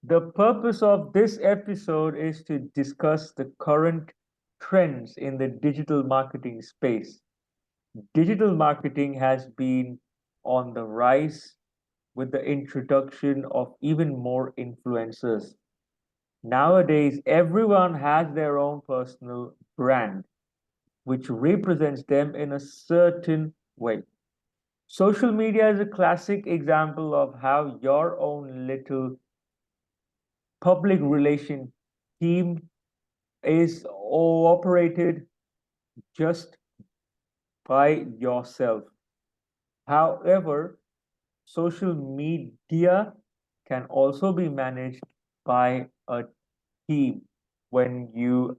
The purpose of this episode is to discuss the current trends in the digital marketing space. Digital marketing has been on the rise with the introduction of even more influencers. Nowadays, everyone has their own personal brand, which represents them in a certain way. Social media is a classic example of how your own little public relation team is operated just by yourself. However, social media can also be managed by a team when you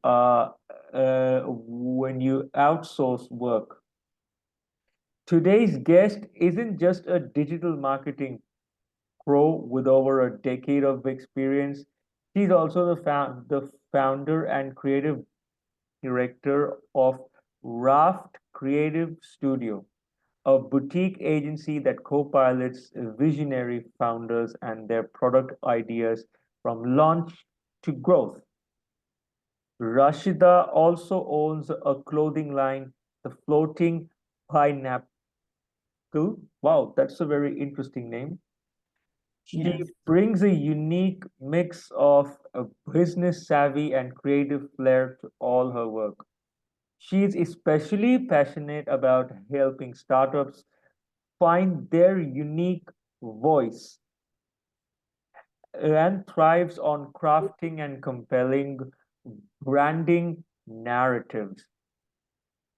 outsource work. Today's guest isn't just a digital marketing pro with over a decade of experience. She's also the founder and creative director of Raft Creative Studio, a boutique agency that co-pilots visionary founders and their product ideas from launch to growth. Rashida also owns a clothing line, the Floating Pineapple. Wow, that's a very interesting name. She Yes. brings a unique mix of a business savvy and creative flair to all her work. She is especially passionate about helping startups find their unique voice and thrives on crafting and compelling branding narratives.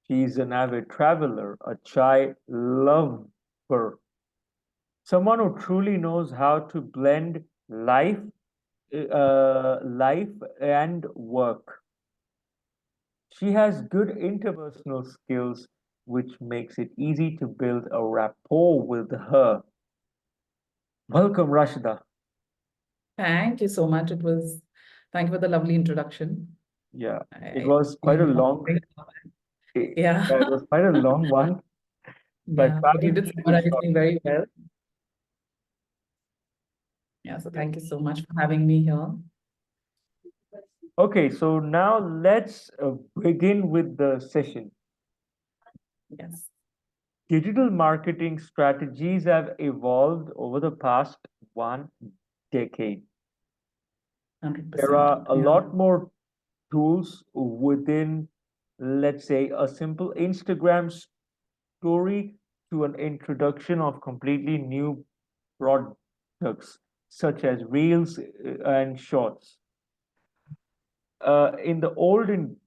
She is an avid traveler, a chai lover, someone who truly knows how to blend life and work. She has good interpersonal skills, which makes it easy to build a rapport with her. Welcome, Rashida. Thank you so much. Thank you for the lovely introduction. Yeah, it I was quite a feel long, very- it, Yeah. yeah, it was quite a long one, but Yeah. try But you and did keep it summarize short. me very well. Yeah. So thank you so much for having me here. Okay, so now let's begin with the session. Yes. Digital marketing strategies have evolved over the past 1 decade. There are 100%. a Yeah. lot more tools within, let's say, a simple Instagram story to an introduction of completely new products such as reels and shorts. In the olden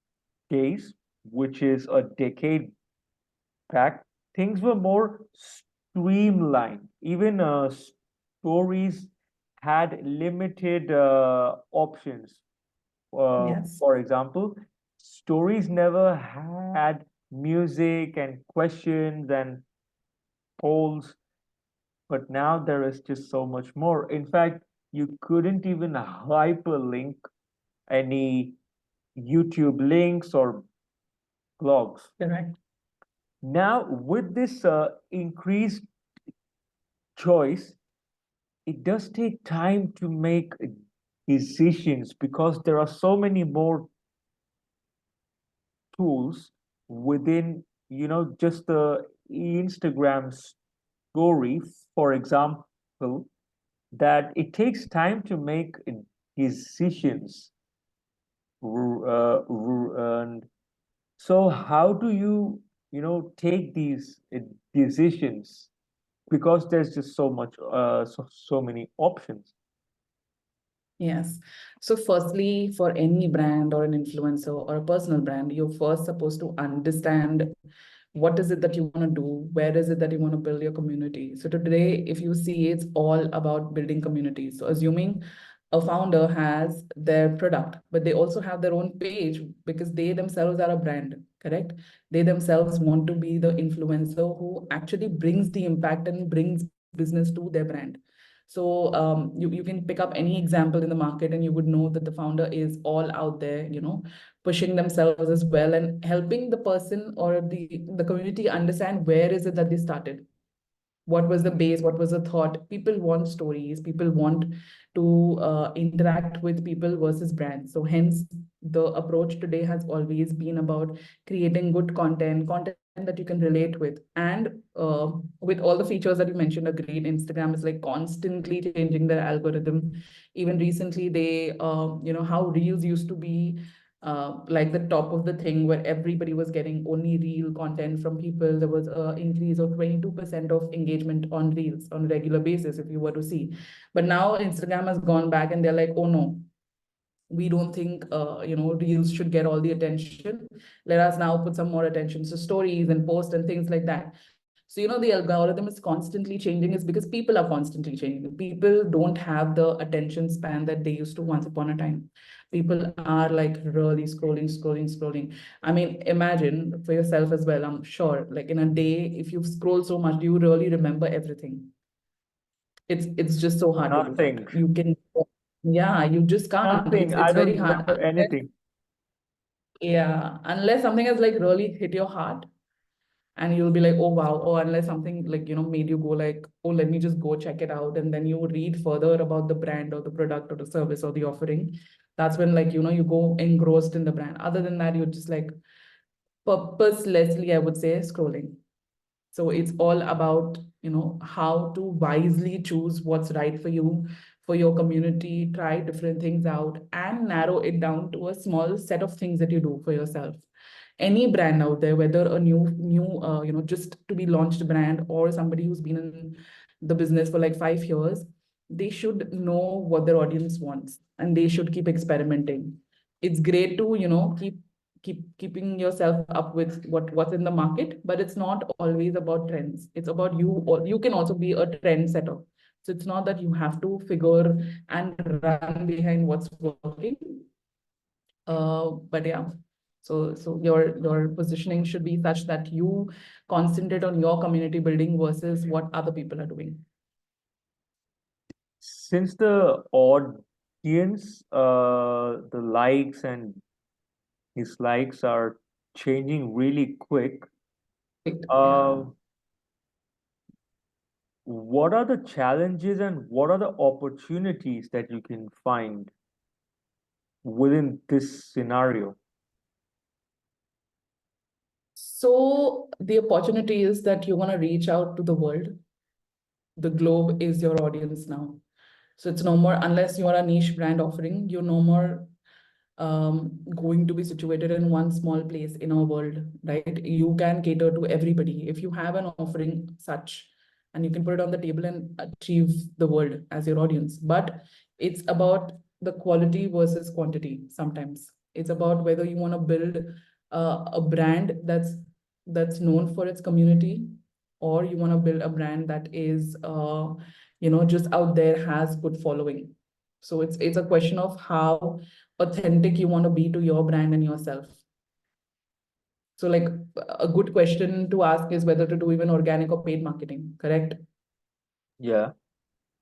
days, which is a decade back, things were more streamlined. Even stories had limited options. Yes. For example, stories never had music and questions and polls, but now there is just so much more. In fact, you couldn't even hyperlink any YouTube links or blogs. Correct. Now, with this increased choice, it does take time to make decisions because there are so many more tools within, just the Instagram story, for example, that it takes time to make decisions. And so, how do you, take these decisions? Because there's just so many options. Yes. So firstly, for any brand or an influencer or a personal brand, you're first supposed to understand what is it that you want to do, where is it that you want to build your community. So today, if you see, it's all about building communities. So assuming a founder has their product, but they also have their own page because they themselves are a brand, correct? They themselves want to be the influencer who actually brings the impact and brings business to their brand. So you can pick up any example in the market and you would know that the founder is all out there, pushing themselves as well and helping the person or the community understand where is it that they started. What was the base? What was the thought? People want stories. People want to interact with people versus brands. So hence the approach today has always been about creating good content that you can relate with, and with all the features that you mentioned. Agreed, Instagram is like constantly changing their algorithm. Even recently, they how reels used to be like the top of the thing, where everybody was getting only reel content from people. There was an increase of 22% of engagement on reels on a regular basis, if you were to see. But now Instagram has gone back and they're like, oh no, we don't think reels should get all the attention. Let us now put some more attention to stories and posts and things like that. So the algorithm is constantly changing. Is because people are constantly changing. People don't have the attention span that they used to once upon a time. People are like really scrolling. I mean, imagine for yourself as well. I'm sure, like in a day, if you scroll so much, do you really remember everything? It's just so hard to do that. Nothing. You can, yeah, you just can't. Nothing. It's I very don't hard. remember anything. Yeah, unless something has like really hit your heart and you'll be like, oh wow, or unless something like, made you go like, oh, let me just go check it out. And then you read further about the brand or the product or the service or the offering. That's when like, you go engrossed in the brand. Other than that, you're just like purposelessly, I would say, scrolling. So it's all about, how to wisely choose what's right for you, for your community, try different things out and narrow it down to a small set of things that you do for yourself. Any brand out there, whether a new just to be launched brand, or somebody who's been in the business for like 5 years, they should know what their audience wants and they should keep experimenting. It's great to keeping yourself up with what's in the market, but it's not always about trends. It's about you, or you can also be a trend setter. So it's not that you have to figure and run behind what's working. But yeah, so your positioning should be such that you concentrate on your community building versus what other people are doing. Since the audience, the likes and dislikes are changing really quick, Right. uh, Yeah. what are the challenges and what are the opportunities that you can find within this scenario? So the opportunity is that you want to reach out to the world. The globe is your audience now. So it's no more, unless you are a niche brand offering, you're no more going to be situated in one small place in our world, right? You can cater to everybody. If you have an offering such, and you can put it on the table and achieve the world as your audience. But it's about the quality versus quantity sometimes. It's about whether you want to build a brand that's known for its community, or you want to build a brand that is just out there, has good following. So it's a question of how authentic you want to be to your brand and yourself. So like a good question to ask is whether to do even organic or paid marketing, correct? Yeah.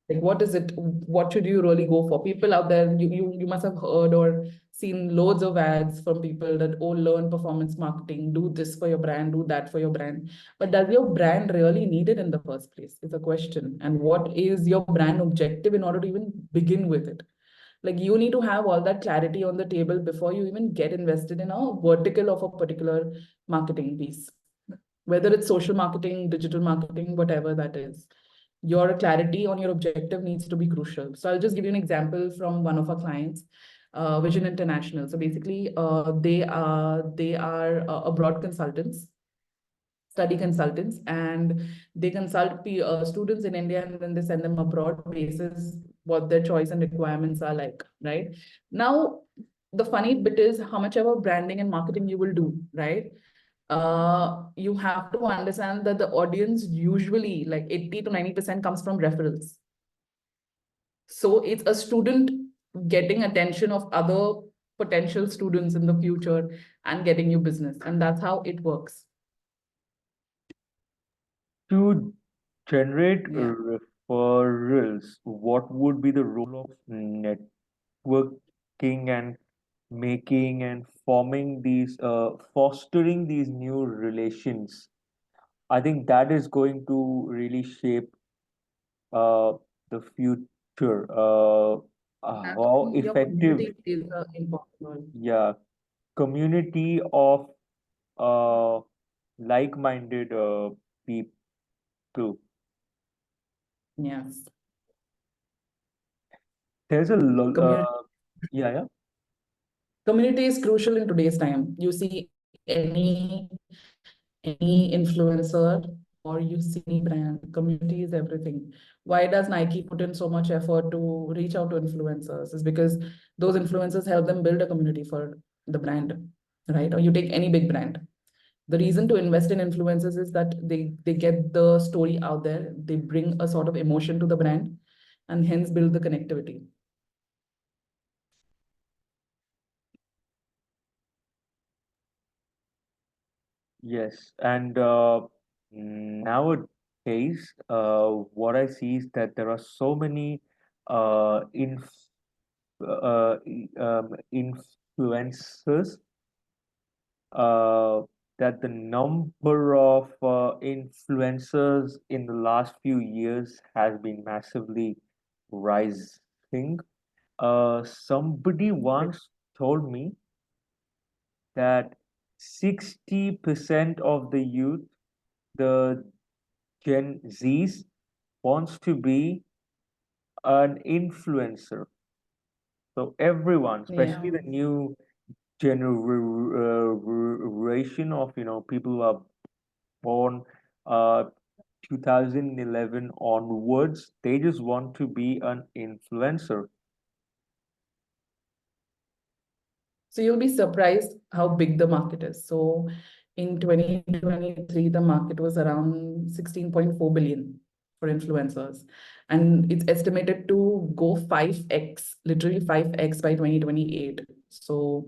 Like what is it? What should you really go for? People out there, you must have heard or seen loads of ads from people that, oh, learn performance marketing, do this for your brand, do that for your brand. But does your brand really need it in the first place? Is a question. And what is your brand objective in order to even begin with it? Like you need to have all that clarity on the table before you even get invested in a vertical of a particular marketing piece, whether it's social marketing, digital marketing, whatever that is. Your clarity on your objective needs to be crucial. So I'll just give you an example from one of our clients, Vision International. So basically, they are abroad consultants, study consultants, and they consult students in India, and then they send them abroad basis what their choice and requirements are like, right? Now, the funny bit is how much ever branding and marketing you will do, right? You have to understand that the audience usually like 80 to 90% comes from referrals. So it's a student getting attention of other potential students in the future and getting you business. And that's how it works. To generate Yeah. referrals, what would be the role of networking and making and forming these, fostering these new relations? I think that is going to really shape uh, the future. How And your effective, community plays an important role. yeah, community of uh, like-minded people. Yes. There's a Community yeah, yeah. community is crucial in today's time. You see any influencer or you see any brand, community is everything. Why does Nike put in so much effort to reach out to influencers? Is because those influencers help them build a community for the brand, right? Or you take any big brand. The reason to invest in influencers is that they get the story out there, they bring a sort of emotion to the brand, and hence build the connectivity. Yes, and nowadays, what I see is that there are so many inf influencers uh, that the number of influencers in the last few years has been massively rising. Somebody once told me that 60% of the youth, the Gen Zs, wants to be an influencer. So everyone, especially Yeah. the new generation of people who are born uh 2011 onwards, they just want to be an influencer. So you'll be surprised how big the market is. So in 2023, the market was around 16.4 billion for influencers. And it's estimated to go 5x, literally 5x by 2028. So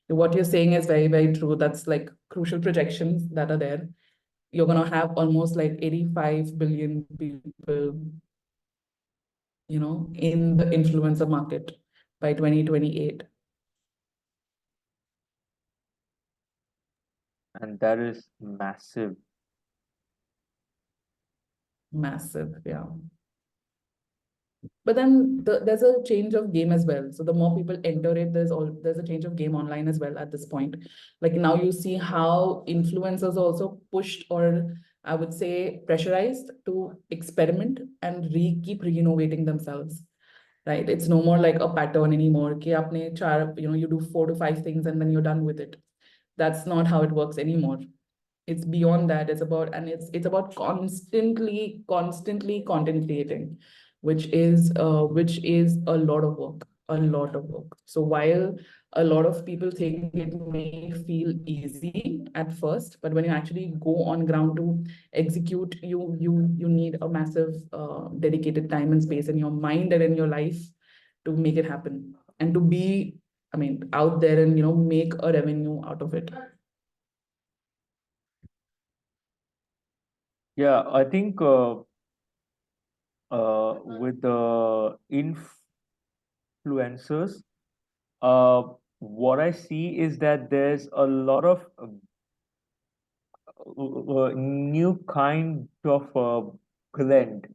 what you're saying is very, very true. That's like crucial projections that are there. You're going to have almost like 85 billion people, in the influencer market by 2028. And that is massive. Massive, yeah. But then there's a change of game as well. So the more people enter it, there's a change of game online as well at this point. Like now you see how influencers also pushed, or I would say pressurized to experiment and keep renovating themselves. Right? It's no more like a pattern anymore. कि आपने चार, you do 4 to 5 things and then you're done with it. That's not how it works anymore. It's beyond that. It's about constantly content creating, which is a lot of work, a lot of work. So while a lot of people think it may feel easy at first, but when you actually go on ground to execute, you need a massive dedicated time and space in your mind and in your life to make it happen and to be, I mean, out there and make a revenue out of it. Yeah, I think with the influencers, uh, what I see is that there's a lot of new kind of blend.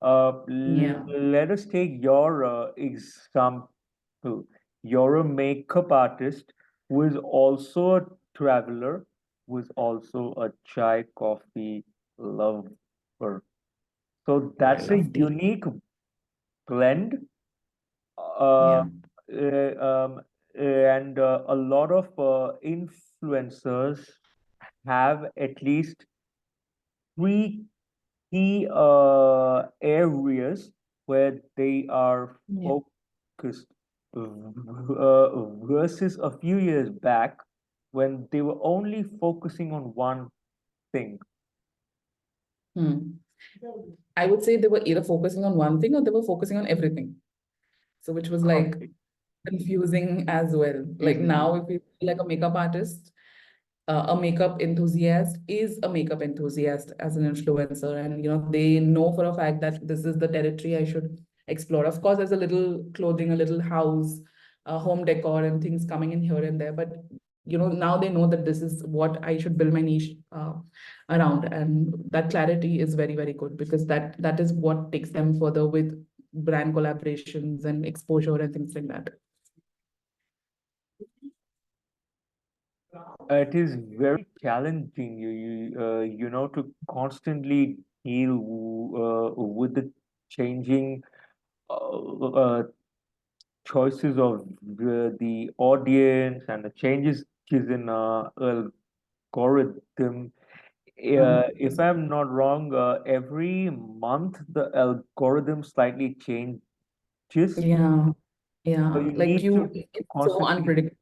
Yeah. Let us take your example. You're a makeup artist who is also a traveler, who is also a chai coffee lover. So I that's a love tea. unique blend. Uh, Yeah. and a lot of influencers have at least three key areas where they are Yeah. focused versus a few years back when they were only focusing on one thing. Hmm. I would say they were either focusing on one thing or they were focusing on everything. So which was like Okay. confusing as well. Like Mhm. now, if you feel like a makeup artist, a makeup enthusiast is a makeup enthusiast as an influencer, and they know for a fact that this is the territory I should explore. Of course, there's a little clothing, a little house, home decor, and things coming in here and there, but now they know that this is what I should build my niche around, and that clarity is very, very good, because that is what takes them further with brand collaborations and exposure and things like that. It is very challenging, to constantly deal with the changing choices of the audience and the changes in algorithm. If I'm not wrong, every month the algorithm slightly changes, Yeah, so yeah. you Like need to it's so constantly. unpredictable.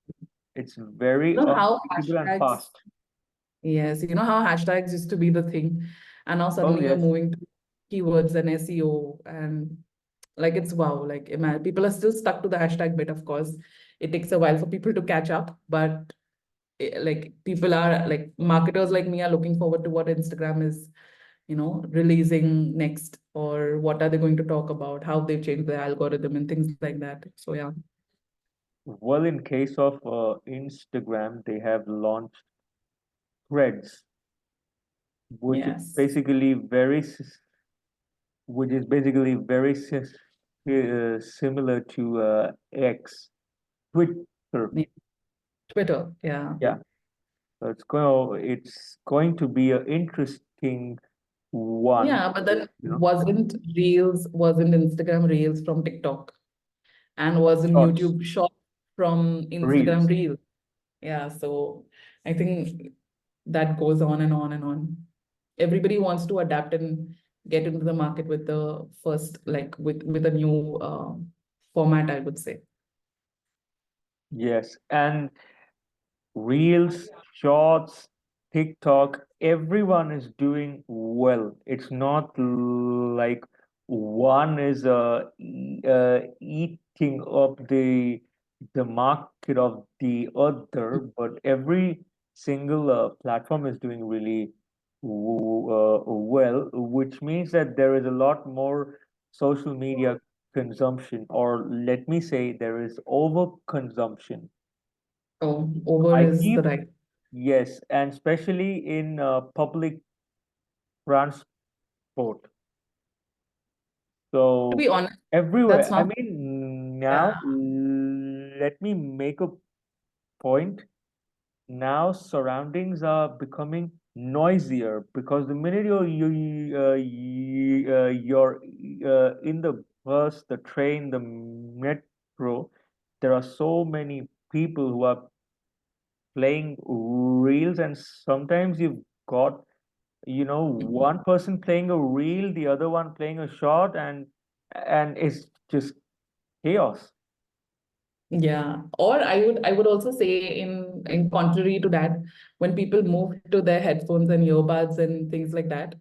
It's very You know how unpredictable and hashtags, fast. yes, you know how hashtags used to be the thing, and now Oh suddenly you're yes. moving to keywords and SEO, and like it's wow. Like people are still stuck to the hashtag bit, of course. It takes a while for people to catch up, but like people are like marketers like me are looking forward to what Instagram is, releasing next, or what are they going to talk about, how they've changed the algorithm and things like that. So yeah. Well, in case of Instagram, they have launched Threads, which is Yes. basically similar to X, Twitter. Yeah. Twitter, yeah. Yeah, so it's going to be an interesting one. Yeah, but then You know, wasn't Instagram Reels from TikTok, and wasn't shorts, YouTube Short from Instagram reels. Reels. Yeah, so I think that goes on and on and on. Everybody wants to adapt and get into the market with the first, like with a new format, I would say. Yes, and Reels, Shorts, TikTok, everyone is doing well. It's not like one is eating up the market of the other, but every single platform is doing really well, which means that there is a lot more social media consumption, or let me say, there is overconsumption. So over I is the keep right. Yes, and especially in public transport. To So be honest, that's everywhere. I not. mean, now Yeah. let me make a point. Now surroundings are becoming noisier because the minute you're in the bus, the train, the metro, there are so many people who are playing reels, and sometimes you've got one person playing a reel, the other one playing a shot, and it's just chaos. Yeah, or I would also say, in contrary to that, when people move to their headphones and earbuds and things like that,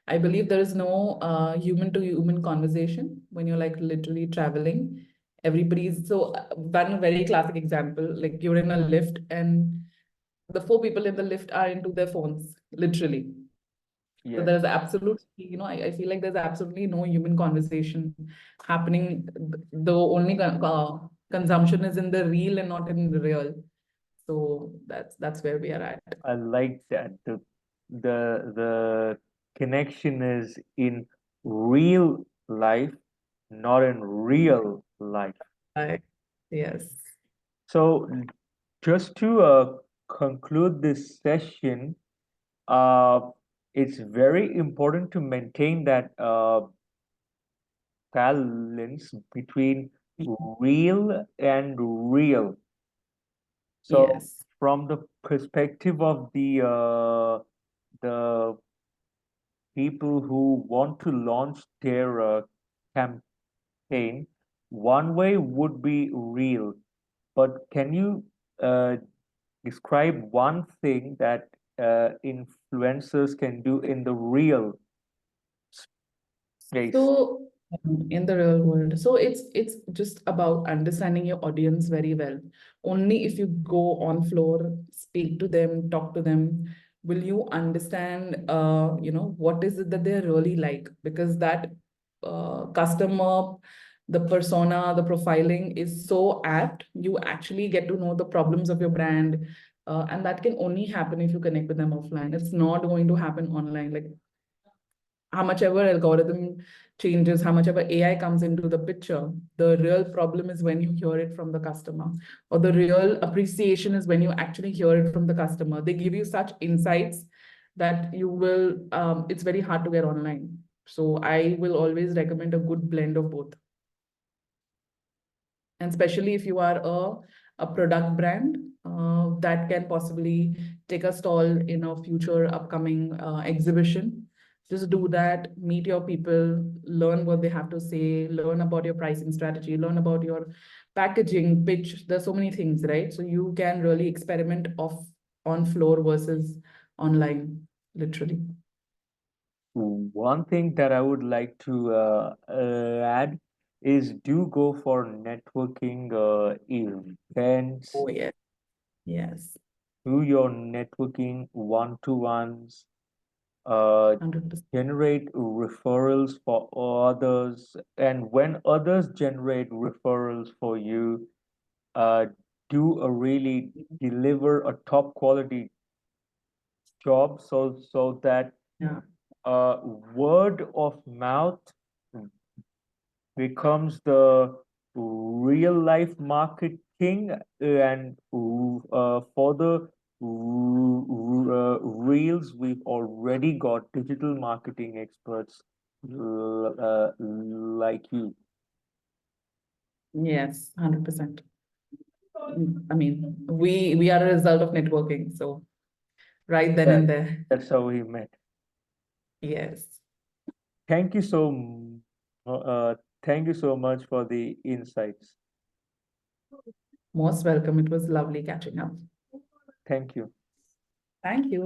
I believe there is no human to human conversation when you're like literally traveling. Everybody's so one very classic example, like you're in a lift and the four people in the lift are into their phones, literally. So Yes, there's absolutely, I feel like there's absolutely no human conversation happening. The only consumption is in the real and not in the real. So that's where we are at. I like that. The connection is in real life, not in real life. Right. Yes. So just to conclude this session, uh, it's very important to maintain that balance between real and real. So, Yes. from the perspective of the people who want to launch their campaign, one way would be real. But can you uh, describe one thing that influencers can do in the real space? So in the real world, so it's just about understanding your audience very well. Only if you go on floor, speak to them, talk to them, will you understand, what is it that they're really like? Because that customer, the persona, the profiling is so apt. You actually get to know the problems of your brand, And that can only happen if you connect with them offline. It's not going to happen online. Like how much ever algorithm changes, how much ever AI comes into the picture, the real problem is when you hear it from the customer, or the real appreciation is when you actually hear it from the customer. They give you such insights that you will, it's very hard to get online. So I will always recommend a good blend of both. And especially if you are a product brand that can possibly take a stall in a future upcoming exhibition. Just do that, meet your people, learn what they have to say, learn about your pricing strategy, learn about your packaging, pitch. There's so many things, right? So you can really experiment off on floor versus online, literally. One thing that I would like to add is do go for networking events, Oh, yeah. Yes. do your networking one-to-ones, 100%. generate referrals for others, and when others generate referrals for you, uh, do a really deliver a top quality job so that Yeah. word of mouth becomes the real life marketing, and for the reels we've already got digital marketing experts like you. Yes, 100%. I mean, we are a result of networking, so right then Yeah, and there. that's how we met. Yes. Thank you so thank you so much for the insights. Most welcome. It was lovely catching up. Thank you. Thank you.